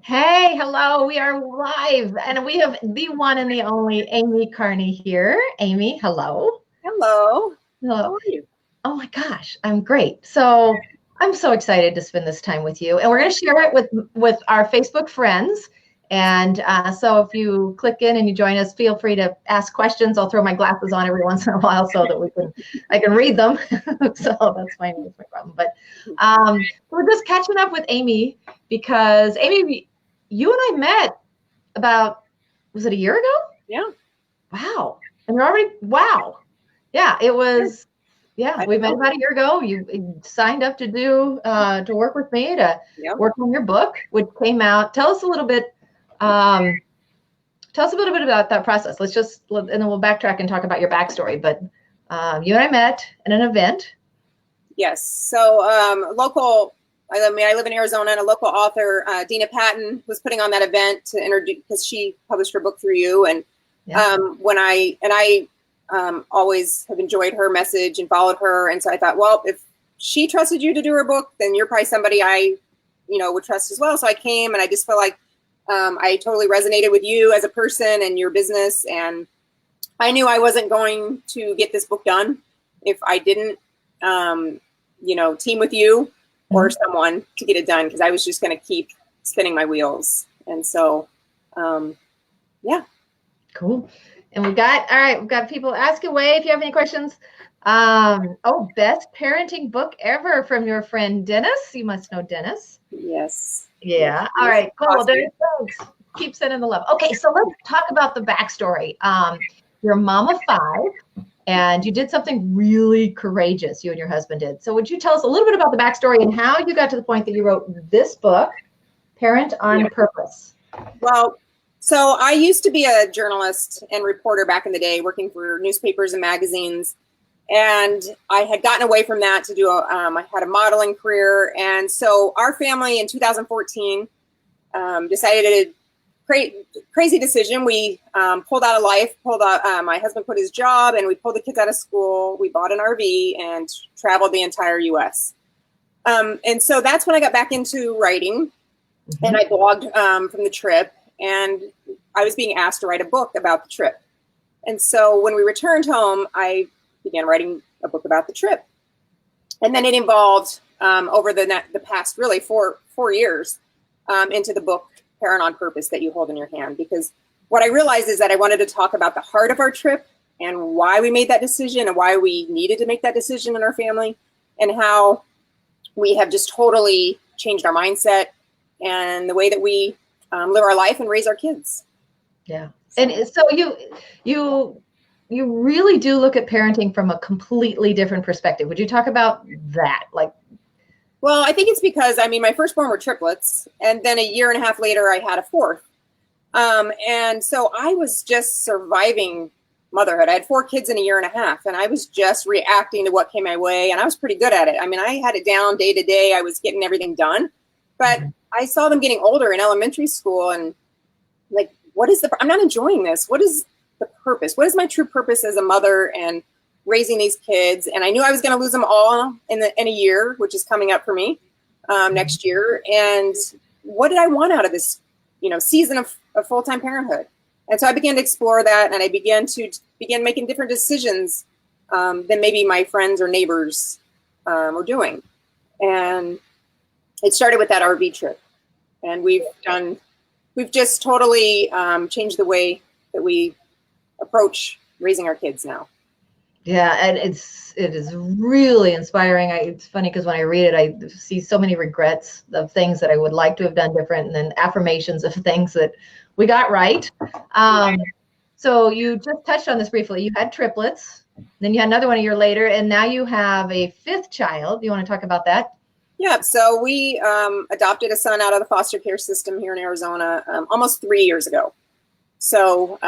Hey, hello. We are live and we have the one and the only Amy Carney here. Amy, hello. Hello. Hello. How are you? Oh my gosh, I'm great. So I'm so excited to spend this time with you. And we're going to share it with our Facebook friends. And so if you click in and you join us, feel free to ask questions. I'll throw my glasses on every once in a while so that I can read them. So that's fine. That's my problem. But we're just catching up with Amy because Amy, you and I met about, was it a year ago? Yeah. Wow. And you're already, wow. Yeah, it was, yeah, we met about a year ago. You signed up to work with me to work on your book, which came out. Tell us a little bit about that process. And then we'll backtrack and talk about your backstory. But you and I met at an event. Yes. So I live in Arizona, and a local author, Dina Patton, was putting on that event to introduce, because she published her book through you. And I always have enjoyed her message and followed her. And so I thought, well, if she trusted you to do her book, then you're probably somebody I, would trust as well. So I came, and I just felt like I totally resonated with you as a person and your business. And I knew I wasn't going to get this book done if I didn't, team with you or someone to get it done, because I was just going to keep spinning my wheels. And so, Cool. And we've got people ask away if you have any questions. Best parenting book ever from your friend Dennis. You must know Dennis. Yes. Yeah. All right. Cool. Thanks. Keep sending the love. Okay. So let's talk about the backstory. You're a mom of 5, and you did something really courageous. You and your husband did. So would you tell us a little bit about the backstory and how you got to the point that you wrote this book, Parent on Purpose? Well, so I used to be a journalist and reporter back in the day, working for newspapers and magazines. And I had gotten away from that to do I had a modeling career. And so our family in 2014 decided to crazy decision. We pulled out of life, my husband quit his job, and we pulled the kids out of school. We bought an RV and traveled the entire US. And so that's when I got back into writing, and I blogged from the trip, and I was being asked to write a book about the trip. And so when we returned home, I began writing a book about the trip. And then it evolved over the past really 4 years into the book Parent on Purpose that you hold in your hand. Because what I realized is that I wanted to talk about the heart of our trip and why we made that decision and why we needed to make that decision in our family, and how we have just totally changed our mindset and the way that we live our life and raise our kids. Yeah. And so you really do look at parenting from a completely different perspective. Would you talk about that? Well, I think it's because, my firstborn were triplets, and then a year and a half later, I had a 4th. And so I was just surviving motherhood. I had 4 kids in a year and a half, and I was just reacting to what came my way, and I was pretty good at it. I had it down day to day. I was getting everything done, but I saw them getting older in elementary school, and I'm not enjoying this. What is the purpose? What is my true purpose as a mother and raising these kids? And I knew I was going to lose them all in a year, which is coming up for me next year. And what did I want out of this, season of full-time parenthood? And so I began to explore that, and I began making different decisions than maybe my friends or neighbors were doing. And it started with that RV trip, and we've just totally changed the way that we approach raising our kids now. Yeah, and it is really inspiring. It's funny because when I read it, I see so many regrets of things that I would like to have done different, and then affirmations of things that we got right. So you just touched on this briefly. You had triplets, then you had another one a year later, and now you have a 5th child. Do you want to talk about that? Yeah, so we adopted a son out of the foster care system here in Arizona almost 3 years ago. So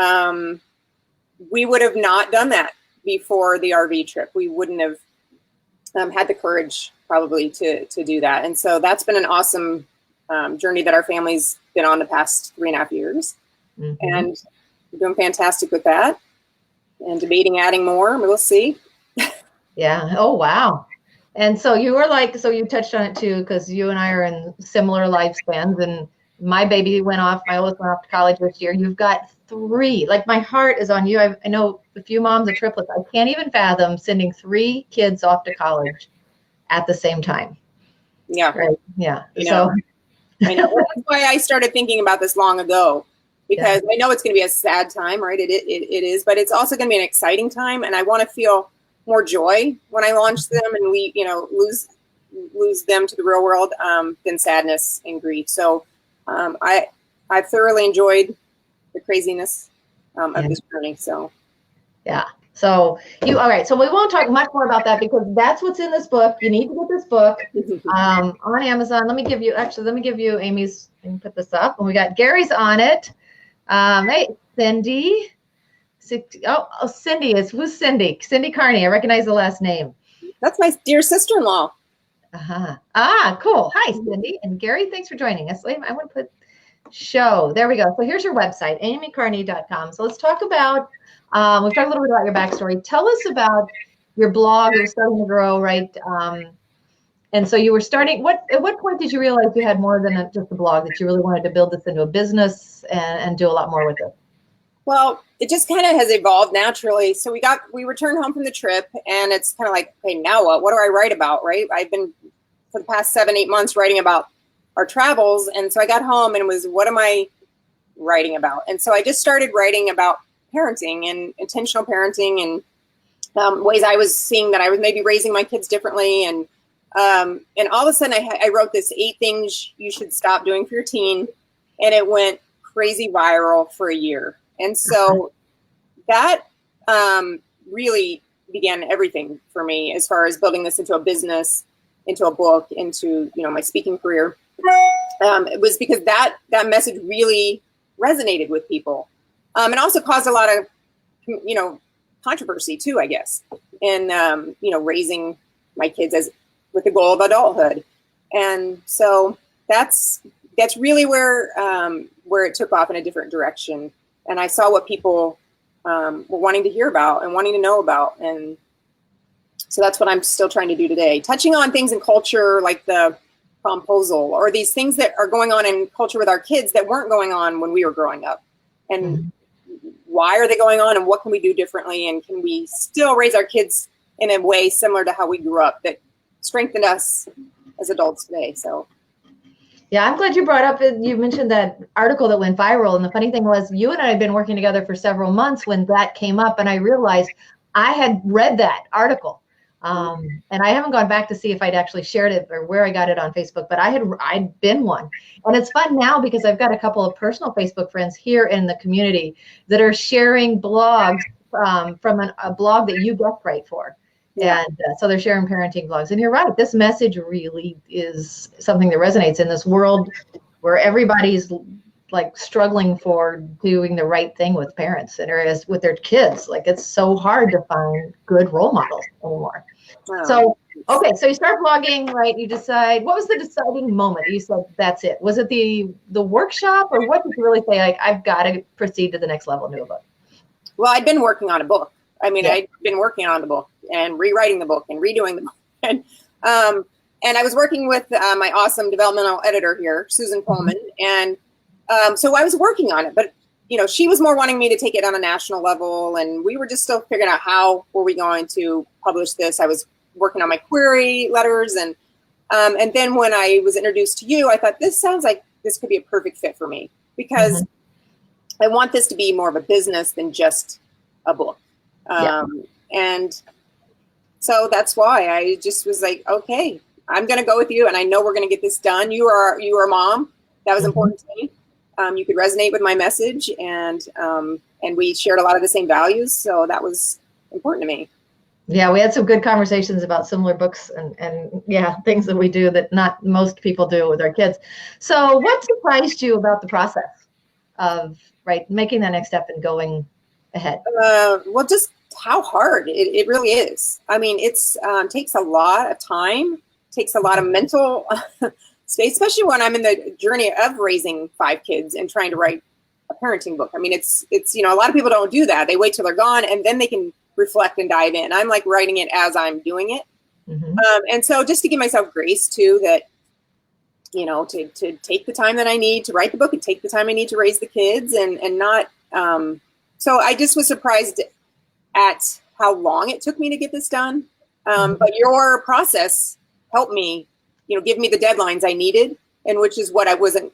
we would have not done that before the RV trip. We wouldn't have had the courage probably to do that. And so that's been an awesome journey that our family's been on the past 3.5 years. And we're doing fantastic with that, and debating adding more. We'll see. Yeah. Oh, wow. And so you were you touched on it too, because you and I are in similar lifespans, and my baby went off, my oldest went off to college this year. You've got 3. Like, my heart is on you. I know a few moms of triplets. I can't even fathom sending 3 kids off to college at the same time. Yeah. Right. Yeah. You know, So I know. Well, that's why I started thinking about this long ago, because I know it's going to be a sad time, right? It is, but it's also going to be an exciting time. And I want to feel more joy when I launch them and we, lose them to the real world than sadness and grief. So I thoroughly enjoyed the craziness of this journey. So yeah. So all right. So we won't talk much more about that because that's what's in this book. You need to get this book on Amazon. Let me give you Amy's. Let me put this up. And we got Gary's on it. Hey, Cindy. Cindy is who's Cindy? Cindy Carney. I recognize the last name. That's my dear sister-in-law. Cool. Hi, Cindy and Gary. Thanks for joining us. I want to put show. There we go. So here's your website, amycarney.com. So let's talk about. We've talked a little bit about your backstory. Tell us about your blog. It was starting to grow, right? And so you were starting. At what point did you realize you had more than just a blog? That you really wanted to build this into a business and do a lot more with it? Well, it just kind of has evolved naturally. So we returned home from the trip, and it's kind of like, okay, now what? What do I write about, right? I've been for the past 7-8 months writing about our travels, and so I got home and was, what am I writing about? And so I just started writing about parenting and intentional parenting and ways I was seeing that I was maybe raising my kids differently. And all of a sudden I wrote this 8 things you should stop doing for your teen. And it went crazy viral for a year. And so that really began everything for me as far as building this into a business, into a book, into, my speaking career. It was because that message really resonated with people. And also caused a lot of, controversy too, I guess, in, raising my kids with the goal of adulthood. And so that's really where it took off in a different direction. And I saw what people were wanting to hear about and wanting to know about. And so that's what I'm still trying to do today, touching on things in culture like the promposal or these things that are going on in culture with our kids that weren't going on when we were growing up. And why are they going on and what can we do differently? And can we still raise our kids in a way similar to how we grew up that strengthened us as adults today? So. Yeah, I'm glad you brought up, you mentioned that article that went viral. And the funny thing was you and I had been working together for several months when that came up. And I realized I had read that article. And I haven't gone back to see if I'd actually shared it or where I got it on Facebook, but I'd been one. And it's fun now because I've got a couple of personal Facebook friends here in the community that are sharing blogs from a blog that you guest write for. Yeah. And so they're sharing parenting blogs. And you're right, this message really is something that resonates in this world where everybody's like struggling for doing the right thing with parents and areas with their kids. Like it's so hard to find good role models anymore. Wow. So, okay. So you start blogging, right? You decide, what was the deciding moment? You said, that's it. Was it the workshop or what did you really say? Like, I've got to proceed to the next level, do a book. Well, I'd been working on a book. I mean, I'd been working on the book and rewriting the book and redoing the book. And I was working with my awesome developmental editor here, Susan Pullman. And so I was working on it, but she was more wanting me to take it on a national level, and we were just still figuring out how were we going to publish this. I was working on my query letters, and then when I was introduced to you, I thought this sounds like this could be a perfect fit for me because I want this to be more of a business than just a book. And so that's why I just was like, okay, I'm going to go with you, and I know we're going to get this done. You are a mom. That was important to me. You could resonate with my message, and we shared a lot of the same values. So that was important to me. Yeah, we had some good conversations about similar books and things that we do that not most people do with our kids. So what surprised you about the process of making that next step and going ahead? Well, just how hard it really is. I mean, it's takes a lot of time, takes a lot of mental space, especially when I'm in the journey of raising 5 kids and trying to write a parenting book. I mean, it's a lot of people don't do that. They wait till they're gone and then they can reflect and dive in. I'm like writing it as I'm doing it. And so just to give myself grace too, that to take the time that I need to write the book and take the time I need to raise the kids and not, so I just was surprised at how long it took me to get this done. But your process helped me, give me the deadlines I needed, and which is what I wasn't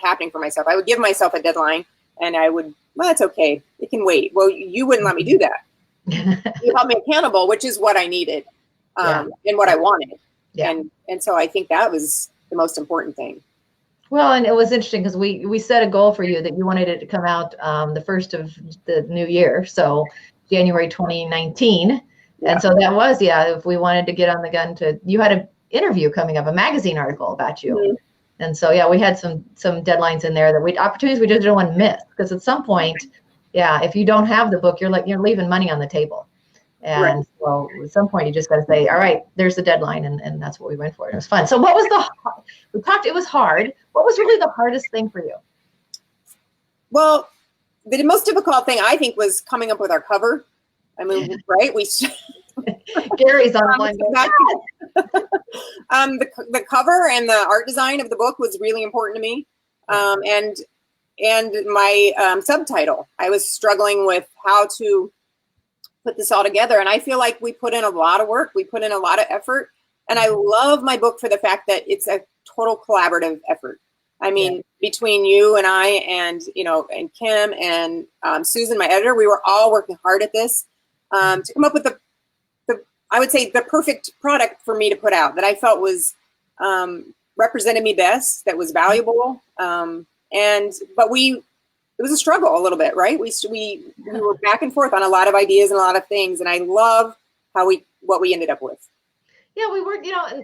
happening for myself. I would give myself a deadline and I would, well, that's okay. It can wait. Well, you wouldn't let me do that. You held me accountable, which is what I needed, and what I wanted. Yeah. And so I think that was the most important thing. Well, and it was interesting because we set a goal for you that you wanted it to come out the first of the new year. So January 2019. And so that was, if we wanted to get on the gun you had an interview coming up, a magazine article about you. Mm-hmm. And so, we had some deadlines in there opportunities we just didn't want to miss, because at some point, if you don't have the book, you're leaving money on the table. And so at some point you just got to say, all right, there's the deadline. And that's what we went for. It was fun. So what was it was hard. What was really the hardest thing for you? Well, the most difficult thing I think was coming up with our cover. I mean, right? Gary's online. The cover and the art design of the book was really important to me. And my subtitle, I was struggling with how to put this all together. And I feel like we put in a lot of work. We put in a lot of effort. And I love my book for the fact that it's a total collaborative effort. I mean, between you and I and Kim and Susan, my editor, we were all working hard at this to come up with I would say the perfect product for me to put out that I felt was represented me best, that was valuable. It was a struggle a little bit, right? We were back and forth on a lot of ideas and a lot of things. And I love what we ended up with. Yeah, we were,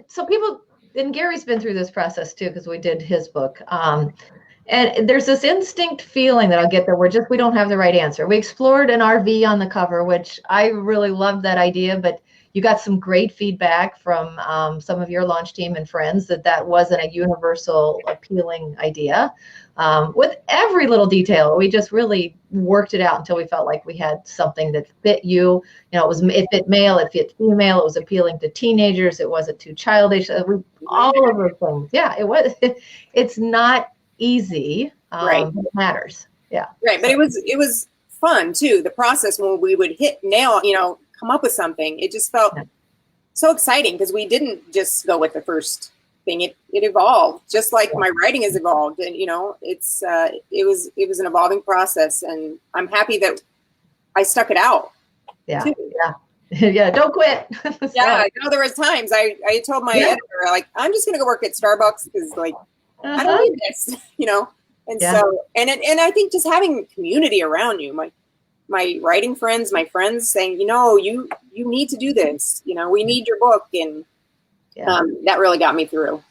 so people, and Gary's been through this process too, because we did his book. And there's this instinct feeling that I'll get that we don't have the right answer. We explored an RV on the cover, which I really loved that idea, but you got some great feedback from some of your launch team and friends that wasn't a universal appealing idea. With every little detail, we just really worked it out until we felt like we had something that fit you. It fit male, it fit female, it was appealing to teenagers, it wasn't too childish. All of those things. Yeah, it was. It's not easy. Right. It matters. Yeah. Right. But it was fun too. The process when we would come up with something, it just felt so exciting because we didn't just go with the first thing. It evolved, just like my writing has evolved, and it was an evolving process, and I'm happy that I stuck it out. Yeah, yeah. Don't quit. Yeah, there was times I told my editor, like, I'm just gonna go work at Starbucks because I don't need this, And so and I think just having community around you, my writing friends, my friends saying, you need to do this. We need your book. And that really got me through.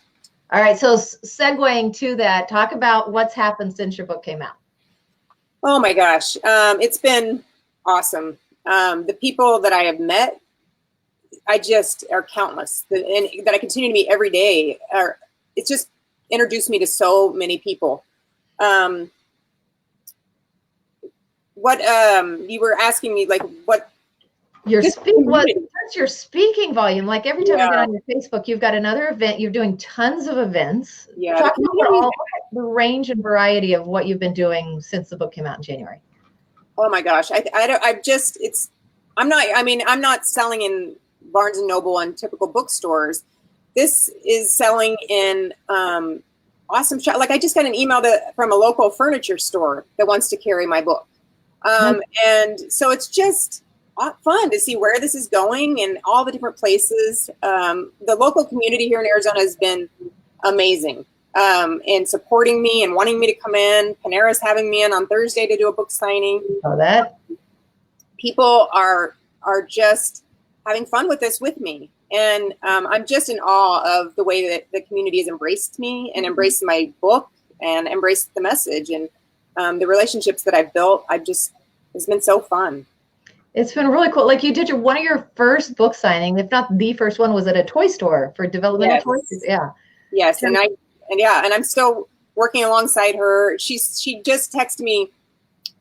All right. So segueing to that, talk about what's happened since your book came out. Oh my gosh. It's been awesome. The people that I have met, I just are countless and that I continue to meet every day. It's just introduced me to so many people. What you were asking me, like what your speaking volume, like every time I get on your Facebook, you've got another event, you're doing tons of events. Talk about all the range and variety of what you've been doing since the book came out in January. Oh my gosh. I'm not selling in Barnes and Noble and typical bookstores. This is selling in awesome shop. Like I just got an email from a local furniture store that wants to carry my book. And so it's just fun to see where this is going and all the different places. The local community here in Arizona has been amazing in supporting me and wanting me to come in. Panera's having me in on Thursday to do a book signing. People are just having fun with this with me. And I'm just in awe of the way that the community has embraced me and embraced my book and embraced the message. And the relationships that I've built, it's been so fun. It's been really cool. Like you did one of your first book signing, if not the first one, was at a toy store for developmental toys. Yeah. Yes. And I'm still working alongside her. She just texted me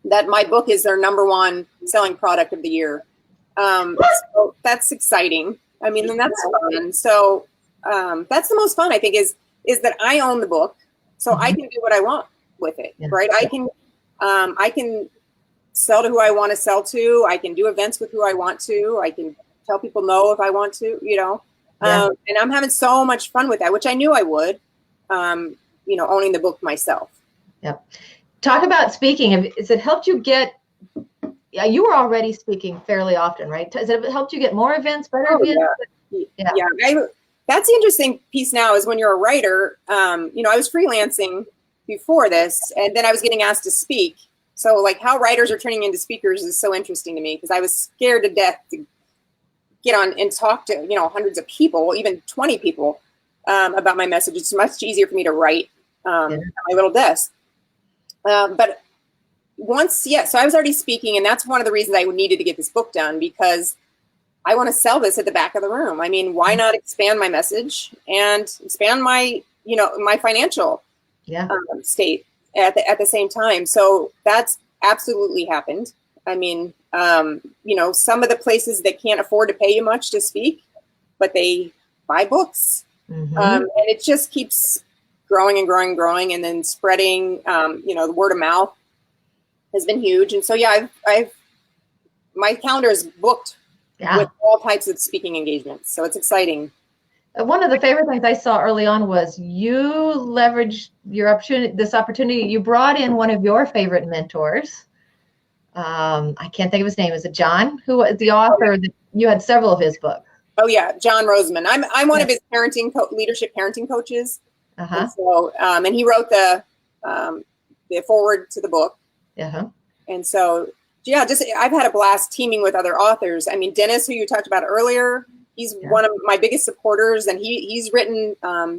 that my book is their #1 selling product of the year. So that's exciting. I mean, and that's fun. So that's the most fun, I think, is is that I own the book, so I can do what I want with it, right? I can sell to who I want to sell to. I can do events with who I want to. I can tell people no if I want to, and I'm having so much fun with that, which I knew I would, owning the book myself. Yep. Talk about speaking. Has it helped you get, you were already speaking fairly often, right? Has it helped you get more events, better events? Yeah. That's the interesting piece now is when you're a writer, I was freelancing before this, and then I was getting asked to speak. So like how writers are turning into speakers is so interesting to me, because I was scared to death to get on and talk to, hundreds of people, even 20 people about my message. It's much easier for me to write at my little desk. But so I was already speaking, and that's one of the reasons I needed to get this book done, because I want to sell this at the back of the room. I mean, why not expand my message and expand my, my financial state at the same time? So that's absolutely happened. I mean, some of the places that can't afford to pay you much to speak, but they buy books, and it just keeps growing and growing and growing, and then spreading. The word of mouth has been huge, and so my calendar is booked with all types of speaking engagements. So it's exciting. One of the favorite things I saw early on was you leveraged this opportunity. You brought in one of your favorite mentors. I can't think of his name. Is it John, who was the author? You had several of his books. Oh yeah, John Roseman. I'm one of his leadership parenting coaches. And so, and he wrote the foreword to the book. And so, I've had a blast teaming with other authors. I mean, Dennis, who you talked about earlier, he's one of my biggest supporters, and he's written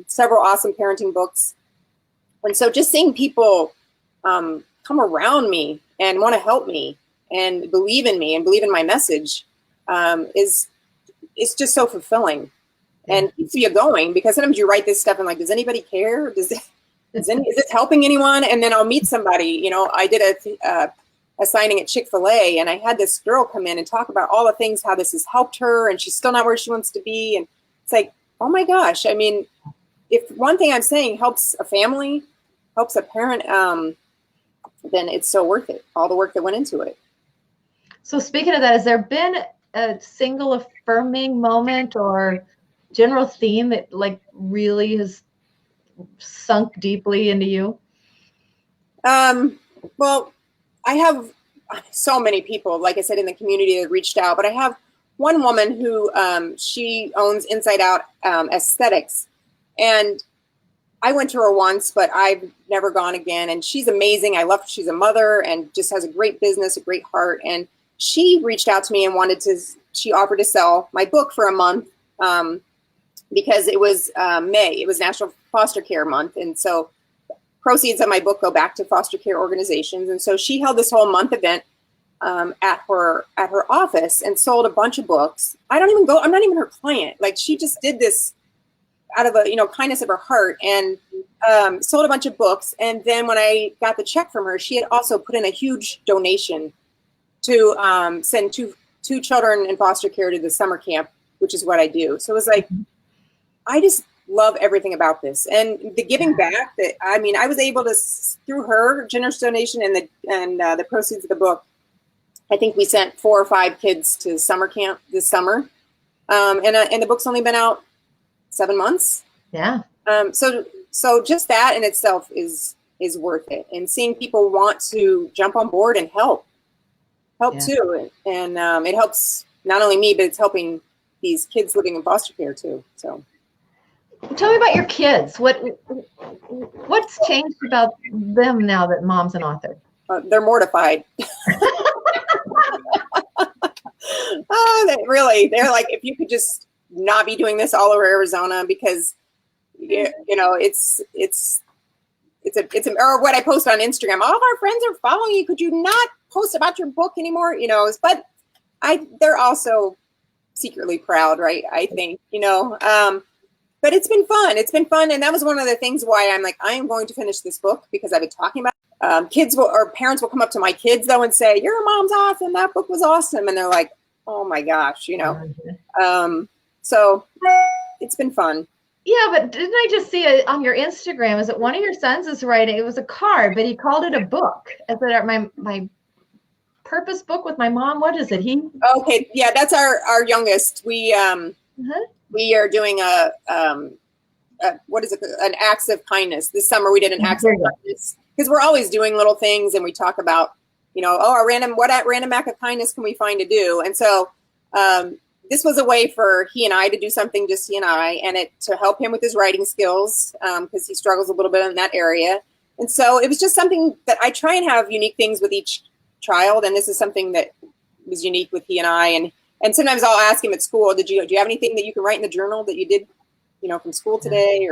several awesome parenting books. And so just seeing people come around me and want to help me and believe in me and believe in my message is just so fulfilling and keeps you going, because sometimes you write this stuff and like, does anybody care? Is this helping anyone? And then I'll meet somebody. I did a signing at Chick-fil-A, and I had this girl come in and talk about all the things, how this has helped her, and she's still not where she wants to be. And it's like, oh my gosh. I mean, if one thing I'm saying helps a family, helps a parent, then it's so worth it. All the work that went into it. So speaking of that, has there been a single affirming moment or general theme that like really has sunk deeply into you? Well, I have so many people, like I said, in the community that reached out, but I have one woman who she owns Inside Out Aesthetics, and I went to her once, but I've never gone again. And she's amazing. I love her. She's a mother and just has a great business, a great heart. And she reached out to me and she offered to sell my book for a month because it was May. It was National Foster Care Month. And so proceeds of my book go back to foster care organizations. And so she held this whole month event at her office and sold a bunch of books. I'm not even her client. Like, she just did this out of a kindness of her heart, and sold a bunch of books. And then when I got the check from her, she had also put in a huge donation to send two children in foster care to the summer camp, which is what I do. So it was like, I just love everything about this, and the giving back. That I was able to, through her generous donation and the proceeds of the book, I think we sent 4 or 5 kids to summer camp this summer, and the book's only been out 7 months. Yeah. So just that in itself is worth it, and seeing people want to jump on board and help too, and it helps not only me, but it's helping these kids living in foster care too. So. Tell me about your kids. What's changed about them now that mom's an author? They're mortified. They're like, if you could just not be doing this all over Arizona, because it's or what I post on Instagram. All of our friends are following you. Could you not post about your book anymore? But they're also secretly proud, right? I think, but it's been fun. It's been fun. And that was one of the things why I'm like, I am going to finish this book, because I've been talking about parents will come up to my kids though and say, your mom's awesome. That book was awesome. And they're like, oh my gosh, So it's been fun. Yeah, but didn't I just see it on your Instagram? Is it one of your sons is writing? It was a card, but he called it a book. Is it my purpose book with my mom? What is it? Okay, yeah, that's our youngest. We we are doing a what is it? An acts of kindness. This summer we did an acts of kindness because we're always doing little things, and we talk about, a random act of kindness can we find to do? And so this was a way for he and I to do something, just he and I, and it to help him with his writing skills because he struggles a little bit in that area. And so it was just something that I try and have unique things with each child, and this is something that was unique with he and I. And sometimes I'll ask him at school, do you have anything that you can write in the journal that you did, from school today?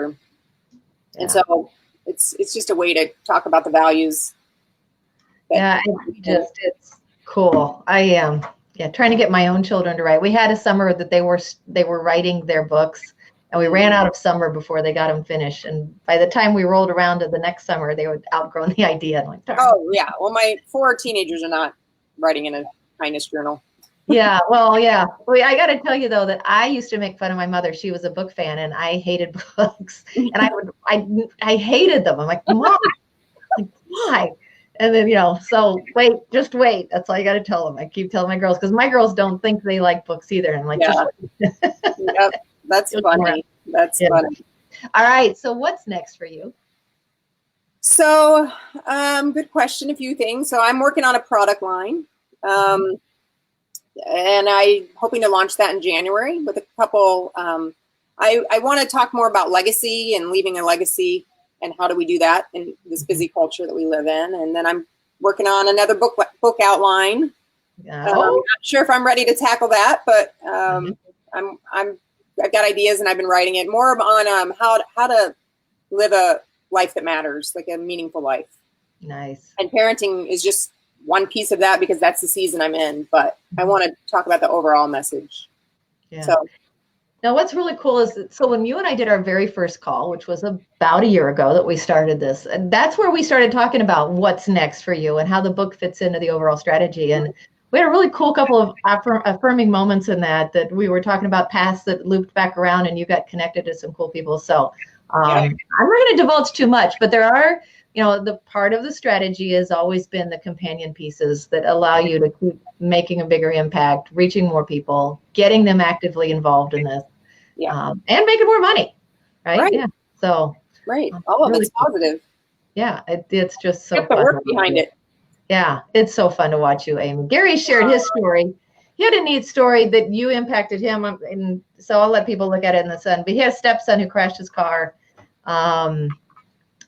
And so it's just a way to talk about the values. It's cool. I am trying to get my own children to write. We had a summer that they were writing their books, and we ran out of summer before they got them finished. And by the time we rolled around to the next summer, they would outgrown the idea. I'm like, oh yeah, well, my 4 teenagers are not writing in a kindness journal. Yeah, well, yeah. Well, I got to tell you though that I used to make fun of my mother. She was a book fan, and I hated books, and I hated them. I'm like, Mom, like, why? And then so just wait. That's all you got to tell them. I keep telling my girls because my girls don't think they like books either. And I'm like, just wait. Yep, that's funny. That's funny. All right, so what's next for you? So, good question. A few things. So I'm working on a product line. And I'm hoping to launch that in January with a couple. I want to talk more about legacy and leaving a legacy and how do we do that in this busy culture that we live in. And then I'm working on another book outline. I'm not sure if I'm ready to tackle that, but I've got ideas and I've been writing it more on how to live a life that matters, like a meaningful life. Nice. And parenting is just one piece of that because that's the season I'm in, but I want to talk about the overall message. Yeah. So now what's really cool is that, so when you and I did our very first call, which was about a year ago that we started this, and that's where we started talking about what's next for you and how the book fits into the overall strategy. And we had a really cool couple of affirming moments in that we were talking about paths that looped back around and you got connected to some cool people. So I'm not going to divulge too much, but there are, the part of the strategy has always been the companion pieces that allow you to keep making a bigger impact, reaching more people, getting them actively involved in this, and making more money, right? Yeah. So all of it's positive. Yeah, it's just so fun. The work behind it. Yeah, it's so fun to watch you, Amy. Gary shared his story. He had a neat story that you impacted him, and so I'll let people look at it in the sun. But he had a stepson who crashed his car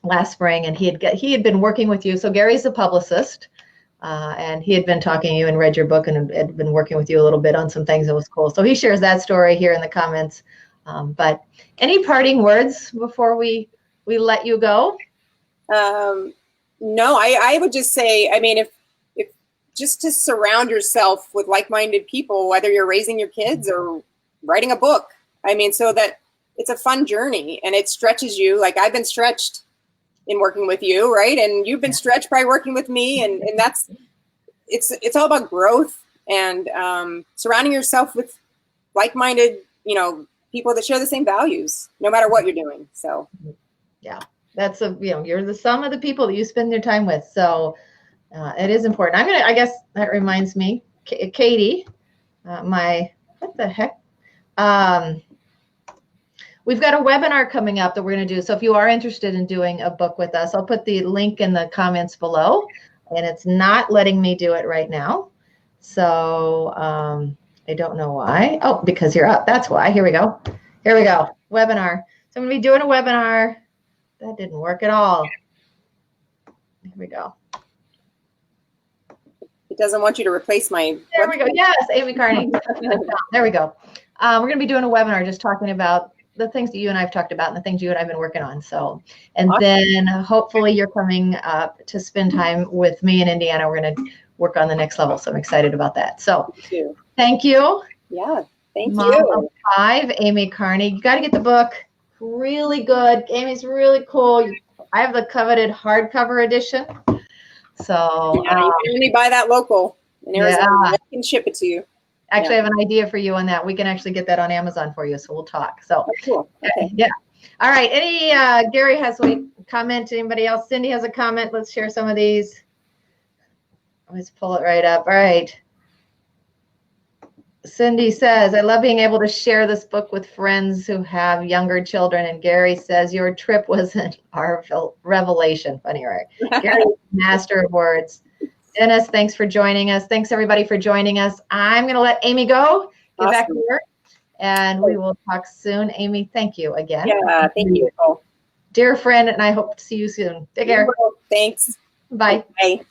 last spring, and he had been working with you. So Gary's a publicist, and he had been talking to you and read your book and had been working with you a little bit on some things that was cool. So he shares that story here in the comments. But any parting words before we let you go? No, I would just say, I mean, if just to surround yourself with like-minded people, whether you're raising your kids or writing a book, I mean, so that it's a fun journey and it stretches you. Like I've been stretched in working with you, right? And you've been stretched by working with me, and that's it's all about growth and surrounding yourself with like-minded, people that share the same values, no matter what you're doing. So, yeah, that's you're the sum of the people that you spend your time with. So it is important. I guess that reminds me, Katie, what the heck? We've got a webinar coming up that we're going to do. So if you are interested in doing a book with us, I'll put the link in the comments below, and it's not letting me do it right now. So I don't know why. Oh, because you're up. That's why. Here we go. Webinar. So I'm going to be doing a webinar. That didn't work at all. Here we go. It doesn't want you to replace my. There we go. Yes, Amy Carney. There we go. We're going to be doing a webinar just talking about the things that you and I've talked about and the things you and I've been working on. So, and awesome. Then hopefully you're coming up to spend time with me in Indiana. We're going to work on the next level. So I'm excited about that. So thank you. Yeah. Thank Mom you. of 5, Amy Carney. You got to get the book. Really good. Amy's really cool. I have the coveted hardcover edition. So you can only buy that local in Arizona. I can ship it to you. Actually, I have an idea for you on that. We can actually get that on Amazon for you, so we'll talk. So, cool. Okay. Yeah. All right. Gary has a comment. Anybody else? Cindy has a comment. Let's share some of these. Let's pull it right up. All right. Cindy says, I love being able to share this book with friends who have younger children. And Gary says, your trip was an revelation. Funny, right? Gary, master of words. Dennis, thanks for joining us. Thanks, everybody, for joining us. I'm going to let Amy go. Get back to work. And we will talk soon. Amy, thank you again. Yeah, thank you, Nicole. Dear friend, and I hope to see you soon. Take care. Thanks. Bye. Bye.